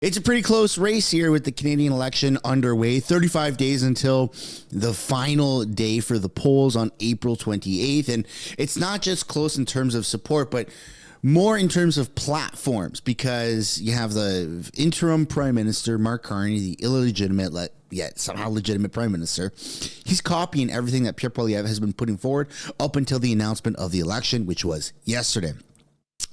It's a pretty close race here with the Canadian election underway. 35 days until the final day for the polls on April 28th. And it's not just close in terms of support, but more in terms of platforms, because you have the interim Prime Minister, Mark Carney, the illegitimate, yet somehow legitimate Prime Minister. He's copying everything that Pierre Poilievre has been putting forward up until the announcement of the election, which was yesterday.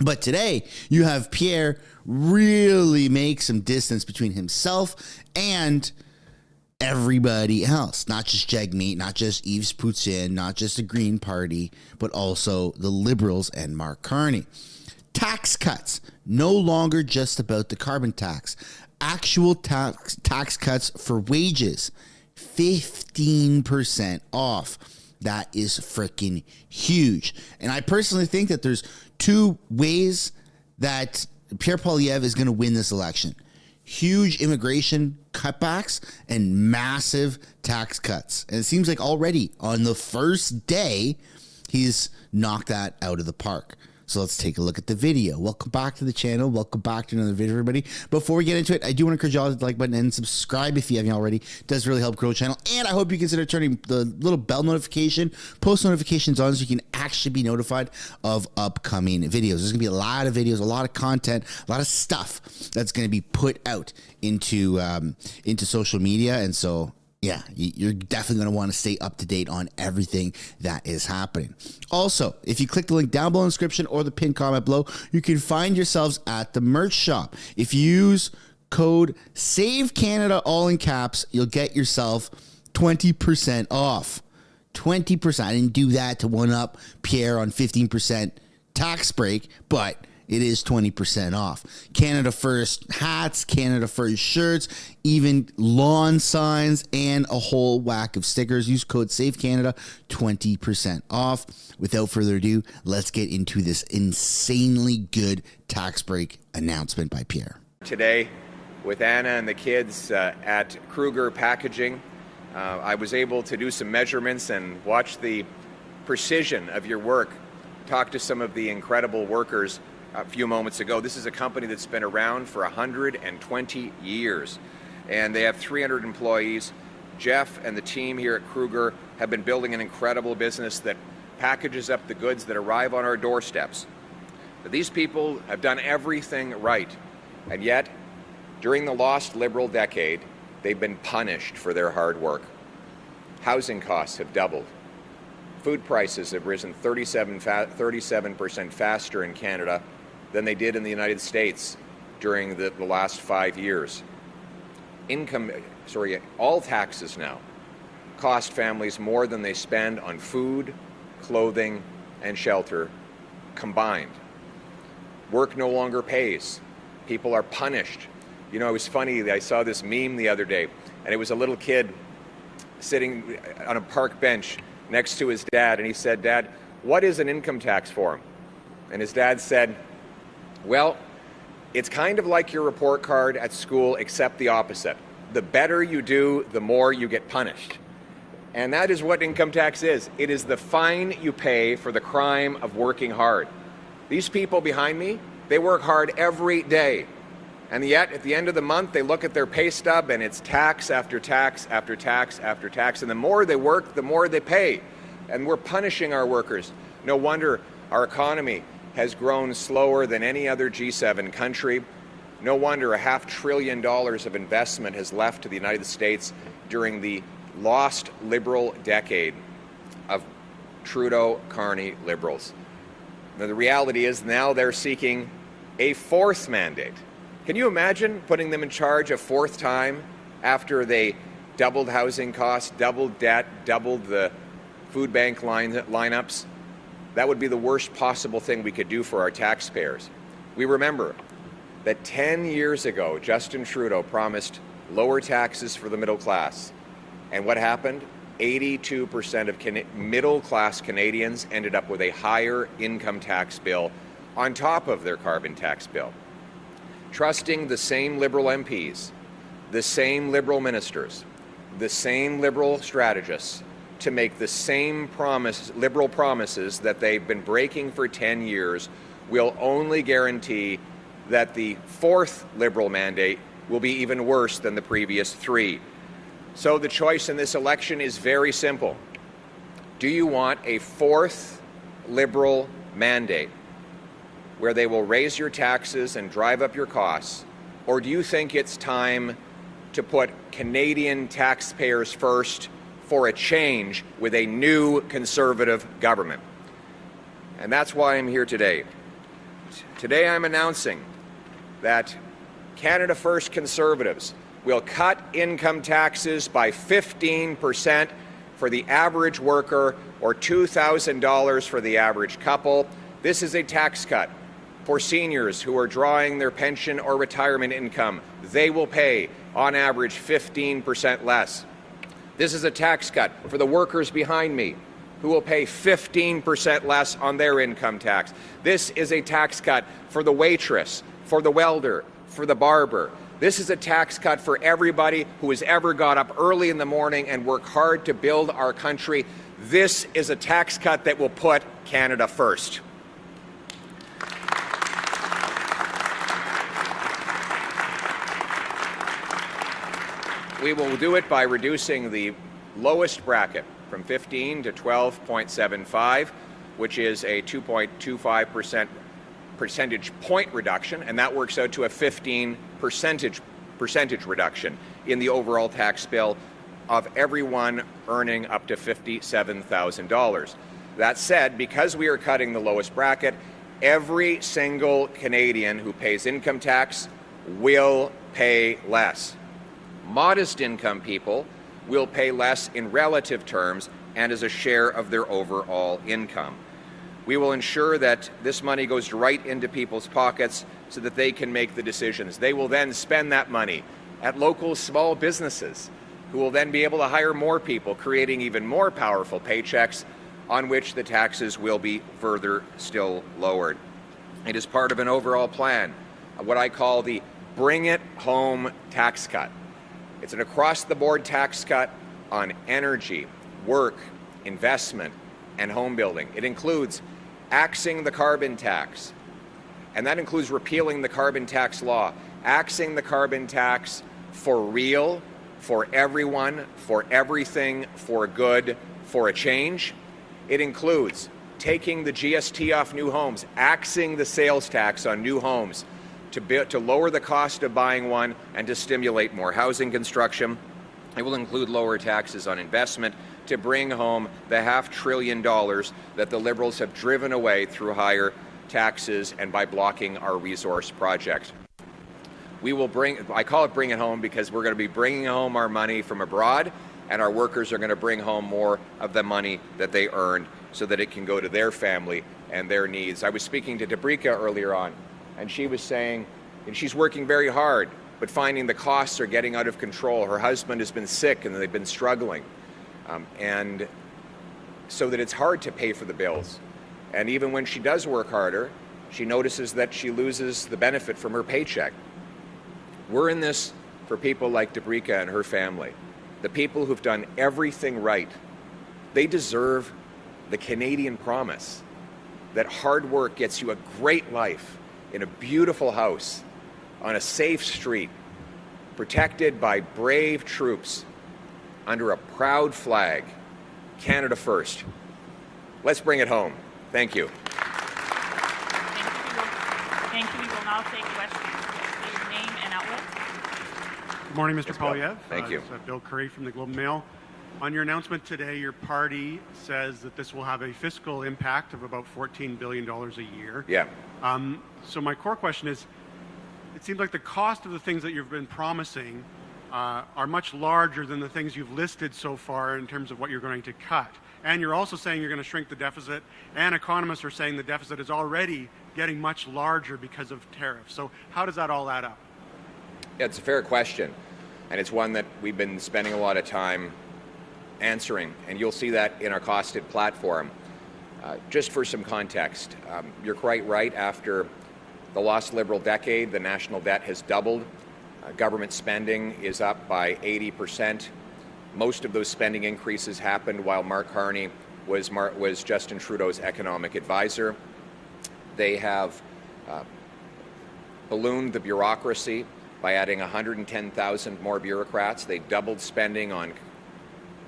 But today, you have Pierre really make some distance between himself and everybody else. Not just Jagmeet, not just Yves Poutine, not just the Green Party, but also the Liberals and Mark Carney. Tax cuts, no longer just about the carbon tax. Actual tax cuts for wages, 15% off. That is freaking huge. And I personally think that there's two ways that Pierre Poilievre is going to win this election. Huge immigration cutbacks and massive tax cuts. And it seems like already on the first day, he's knocked that out of the park. So let's take a look at the video. Welcome back to the channel. Welcome back to another video, everybody. Before we get into it, I do want to encourage you all to hit the like button and subscribe if you haven't already. It does really help grow the channel. And I hope you consider turning the little bell notification, post notifications on, so you can actually be notified of upcoming videos. There's going to be a lot of videos, a lot of content, a lot of stuff that's going to be put out into social media. And so, yeah, you're definitely going to want to stay up to date on everything that is happening. Also, if you click the link down below in the description or the pinned comment below, you can find yourselves at the merch shop. If you use code SAVECANADA, all in caps, you'll get yourself 20% off. 20%. I didn't do that to one-up Pierre on 15% tax break, but it is 20% off. Canada First hats, Canada First shirts, even lawn signs, and a whole whack of stickers. Use code SAVECANADA, 20% off. Without further ado, let's get into this insanely good tax break announcement by Pierre. Today, with Anna and the kids at Kruger Packaging, I was able to do some measurements and watch the precision of your work. Talk to some of the incredible workers a few moments ago. This is a company that's been around for 120 years, and they have 300 employees. Jeff and the team here at Kruger have been building an incredible business that packages up the goods that arrive on our doorsteps. But these people have done everything right, and yet, during the lost Liberal decade, they've been punished for their hard work. Housing costs have doubled. Food prices have risen 37% faster in Canada than they did in the United States during the last 5 years. All taxes now cost families more than they spend on food, clothing, and shelter combined. Work no longer pays. People are punished. You know, it was funny, I saw this meme the other day, and it was a little kid sitting on a park bench next to his dad, and he said, "Dad, what is an income tax form?" And his dad said, "Well, it's kind of like your report card at school, except the opposite. The better you do, the more you get punished." And that is what income tax is. It is the fine you pay for the crime of working hard. These people behind me, they work hard every day. And yet, at the end of the month, they look at their pay stub and it's tax after tax after tax after tax. And the more they work, the more they pay. And we're punishing our workers. No wonder our economy has grown slower than any other G7 country. No wonder $500 billion of investment has left to the United States during the lost Liberal decade of Trudeau Carney Liberals. Now, the reality is now they're seeking a fourth mandate. Can you imagine putting them in charge a fourth time after they doubled housing costs, doubled debt, doubled the food bank lineups? That would be the worst possible thing we could do for our taxpayers. We remember that 10 years ago, Justin Trudeau promised lower taxes for the middle class. And what happened? 82% of middle-class Canadians ended up with a higher income tax bill on top of their carbon tax bill. Trusting the same Liberal MPs, the same Liberal ministers, the same Liberal strategists to make the same Liberal promises that they've been breaking for 10 years will only guarantee that the fourth Liberal mandate will be even worse than the previous 3. So the choice in this election is very simple. Do you want a 4th Liberal mandate where they will raise your taxes and drive up your costs? Or do you think it's time to put Canadian taxpayers first for a change with a new Conservative government? And that's why I'm here today. Today I'm announcing that Canada First Conservatives will cut income taxes by 15% for the average worker or $2,000 for the average couple. This is a tax cut for seniors who are drawing their pension or retirement income. They will pay, on average, 15% less. This is a tax cut for the workers behind me, who will pay 15% less on their income tax. This is a tax cut for the waitress, for the welder, for the barber. This is a tax cut for everybody who has ever got up early in the morning and worked hard to build our country. This is a tax cut that will put Canada first. We will do it by reducing the lowest bracket from 15 to 12.75, which is a 2.25% percentage point reduction, and that works out to a 15% reduction in the overall tax bill of everyone earning up to $57,000. That said, because we are cutting the lowest bracket, every single Canadian who pays income tax will pay less. Modest income people will pay less in relative terms and as a share of their overall income. We will ensure that this money goes right into people's pockets so that they can make the decisions. They will then spend that money at local small businesses who will then be able to hire more people, creating even more powerful paychecks on which the taxes will be further still lowered. It is part of an overall plan, what I call the Bring It Home tax cut. It's an across-the-board tax cut on energy, work, investment, and home building. It includes axing the carbon tax, and that includes repealing the carbon tax law, axing the carbon tax for real, for everyone, for everything, for good, for a change. It includes taking the GST off new homes, axing the sales tax on new homes, to lower the cost of buying one and to stimulate more housing construction. It will include lower taxes on investment to bring home the $500 billion that the Liberals have driven away through higher taxes and by blocking our resource projects. We will I call it Bring It Home because we're going to be bringing home our money from abroad, and our workers are going to bring home more of the money that they earned so that it can go to their family and their needs. I was speaking to Debrika earlier on, and she was saying, and she's working very hard, but finding the costs are getting out of control. Her husband has been sick and they've been struggling. And so that it's hard to pay for the bills. And even when she does work harder, she notices that she loses the benefit from her paycheck. We're in this for people like Debrika and her family, the people who've done everything right. They deserve the Canadian promise that hard work gets you a great life in a beautiful house, on a safe street, protected by brave troops, under a proud flag. Canada first. Let's bring it home. Thank you. Thank you. We will now take questions. Your name and outlet. Good morning, Mr. Poilievre. Thank you. It's Bill Curry from the Globe and Mail. On your announcement today, your party says that this will have a fiscal impact of about $14 billion a year. Yeah. So my core question is, it seems like the cost of the things that you've been promising are much larger than the things you've listed so far in terms of what you're going to cut. And you're also saying you're going to shrink the deficit, and economists are saying the deficit is already getting much larger because of tariffs. So how does that all add up? Yeah, it's a fair question, and it's one that we've been spending a lot of time answering, and you'll see that in our costed platform. Just for some context, you're quite right. After the lost Liberal decade, the national debt has doubled. Government spending is up by 80%. Most of those spending increases happened while Mark Carney was Justin Trudeau's economic advisor. They have ballooned the bureaucracy by adding 110,000 more bureaucrats. They doubled spending on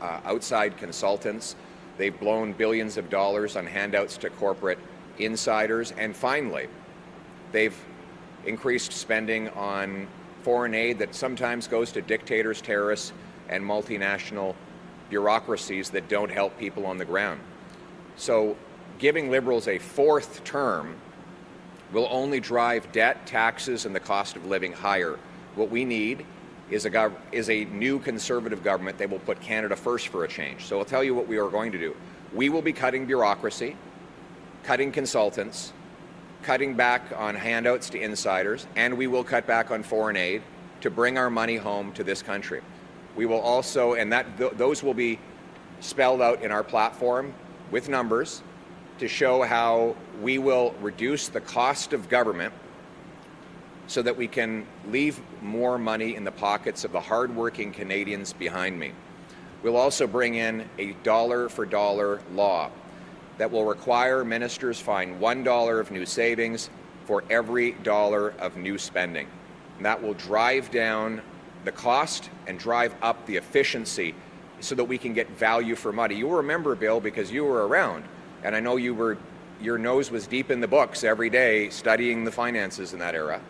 outside consultants. They've blown billions of dollars on handouts to corporate insiders. And finally, they've increased spending on foreign aid that sometimes goes to dictators, terrorists, and multinational bureaucracies that don't help people on the ground. So giving Liberals a fourth term will only drive debt, taxes, and the cost of living higher. What we need is a new Conservative government that will put Canada first for a change. So I'll tell you what we are going to do. We will be cutting bureaucracy, cutting consultants, cutting back on handouts to insiders, and we will cut back on foreign aid to bring our money home to this country. We will also, and those will be spelled out in our platform with numbers to show how we will reduce the cost of government so that we can leave more money in the pockets of the hardworking Canadians behind me. We'll also bring in a dollar-for-dollar law that will require ministers find $1 of new savings for every dollar of new spending. And that will drive down the cost and drive up the efficiency so that we can get value for money. You'll remember, Bill, because you were around, and I know your nose was deep in the books every day studying the finances in that era.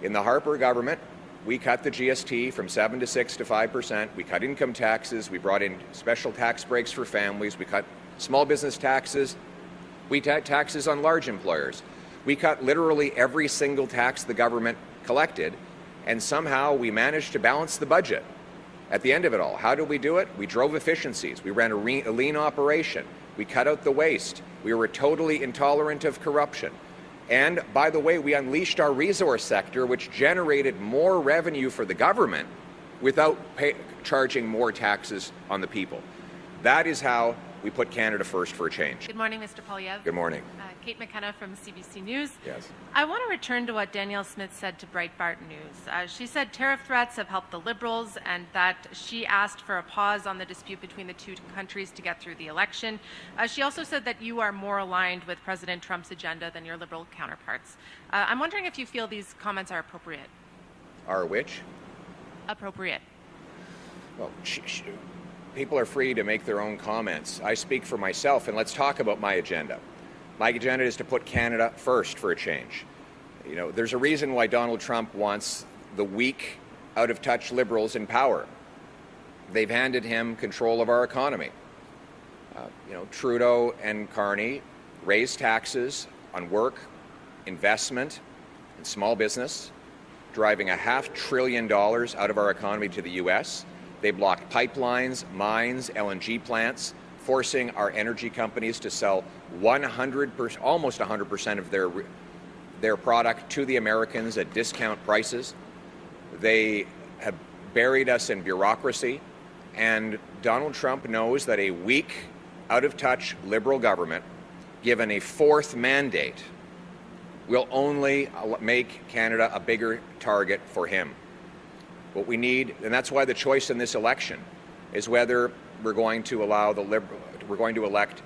In the Harper government, we cut the GST from 7 to 6 to 5%. We cut income taxes. We brought in special tax breaks for families. We cut small business taxes. We cut taxes on large employers. We cut literally every single tax the government collected, and somehow we managed to balance the budget at the end of it all. How did we do it? We drove efficiencies. We ran a lean operation. We cut out the waste. We were totally intolerant of corruption. And by the way, we unleashed our resource sector, which generated more revenue for the government without charging more taxes on the people. That is how we put Canada first for a change. Good morning, Mr. Poilievre. Good morning. Kate McKenna from CBC News. Yes. I want to return to what Danielle Smith said to Breitbart News. She said tariff threats have helped the Liberals and that she asked for a pause on the dispute between the two countries to get through the election. She also said that you are more aligned with President Trump's agenda than your Liberal counterparts. I'm wondering if you feel these comments are appropriate. Are which? Appropriate. Well, people are free to make their own comments. I speak for myself, and let's talk about my agenda. My agenda is to put Canada first for a change. You know, there's a reason why Donald Trump wants the weak, out-of-touch Liberals in power. They've handed him control of our economy. Trudeau and Carney raised taxes on work, investment, and small business, driving $500 billion out of our economy to the U.S. They blocked pipelines, mines, LNG plants, forcing our energy companies to sell 100%, almost 100% of their product to the Americans at discount prices. They have buried us in bureaucracy, and Donald Trump knows that a weak, out-of-touch Liberal government, given a fourth mandate, will only make Canada a bigger target for him. What we need, and that's why the choice in this election is whether we're going to elect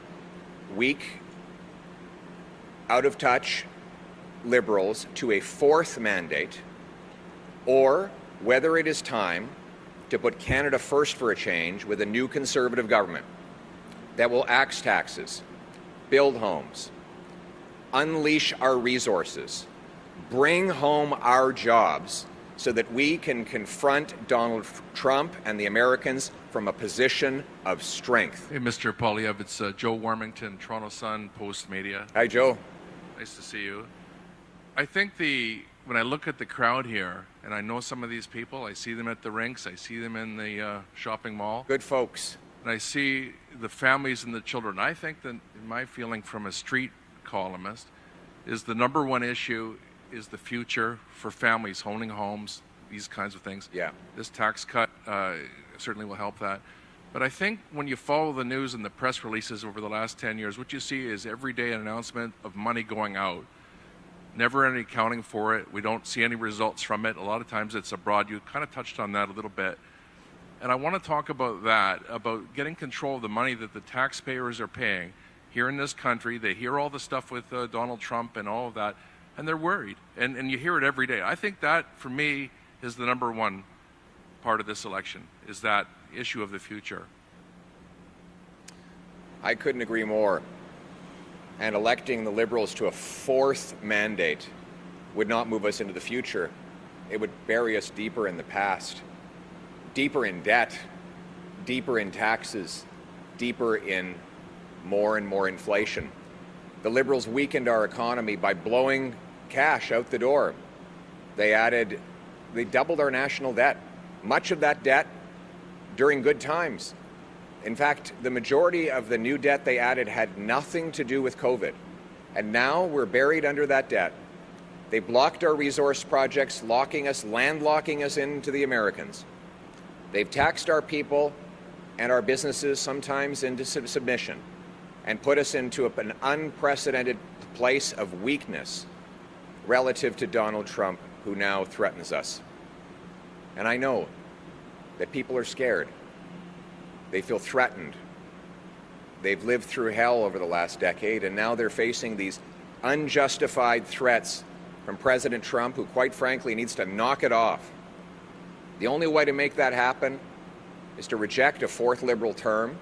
weak, out-of-touch Liberals to a fourth mandate, or whether it is time to put Canada first for a change with a new Conservative government that will axe taxes, build homes, unleash our resources, bring home our jobs, so that we can confront Donald Trump and the Americans from a position of strength. Hey, Mr. Poilievre, it's Joe Warmington, Toronto Sun, Post Media. Hi, Joe. Nice to see you. I think when I look at the crowd here, and I know some of these people, I see them at the rinks, I see them in the shopping mall. Good folks. And I see the families and the children. I think that, in my feeling from a street columnist, is the number one issue is the future for families, owning homes, these kinds of things. Yeah. This tax cut certainly will help that. But I think when you follow the news and the press releases over the last 10 years, what you see is every day an announcement of money going out. Never any accounting for it. We don't see any results from it. A lot of times it's abroad. You kind of touched on that a little bit. And I want to talk about that, about getting control of the money that the taxpayers are paying here in this country. They hear all the stuff with Donald Trump and all of that, and they're worried. And you hear it every day. I think that, for me, is the number one part of this election, is that issue of the future. I couldn't agree more. And electing the Liberals to a fourth mandate would not move us into the future. It would bury us deeper in the past, deeper in debt, deeper in taxes, deeper in more and more inflation. The Liberals weakened our economy by blowing cash out the door. They doubled our national debt, much of that debt during good times. In fact, the majority of the new debt they added had nothing to do with COVID. And now we're buried under that debt. They blocked our resource projects, landlocking us into the Americans. They've taxed our people and our businesses sometimes into submission and put us into an unprecedented place of weakness relative to Donald Trump, who now threatens us. And I know that people are scared. They feel threatened. They've lived through hell over the last decade, and now they're facing these unjustified threats from President Trump, who quite frankly needs to knock it off. The only way to make that happen is to reject a fourth Liberal term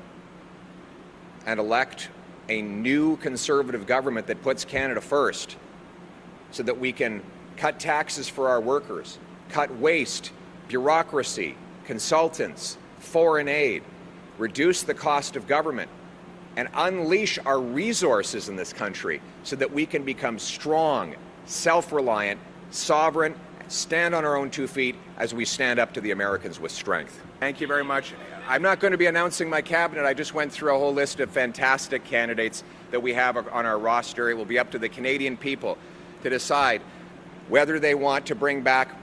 and elect a new Conservative government that puts Canada first, so that we can cut taxes for our workers, cut waste, bureaucracy, consultants, foreign aid, reduce the cost of government, and unleash our resources in this country so that we can become strong, self-reliant, sovereign, stand on our own 2 feet as we stand up to the Americans with strength. Thank you very much. I'm not going to be announcing my cabinet. I just went through a whole list of fantastic candidates that we have on our roster. It will be up to the Canadian people to decide whether they want to bring back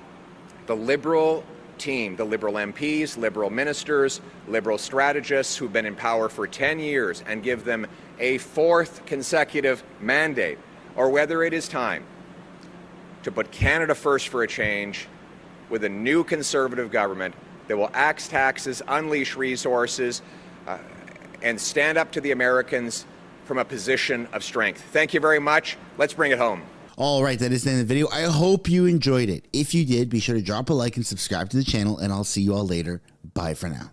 the Liberal team, the Liberal MPs, Liberal ministers, Liberal strategists who've been in power for 10 years, and give them a fourth consecutive mandate, or whether it is time to put Canada first for a change with a new Conservative government that will axe taxes, unleash resources, and stand up to the Americans from a position of strength. Thank you very much. Let's bring it home. All right, that is the end of the video. I hope you enjoyed it. If you did, be sure to drop a like and subscribe to the channel, and I'll see you all later. Bye for now.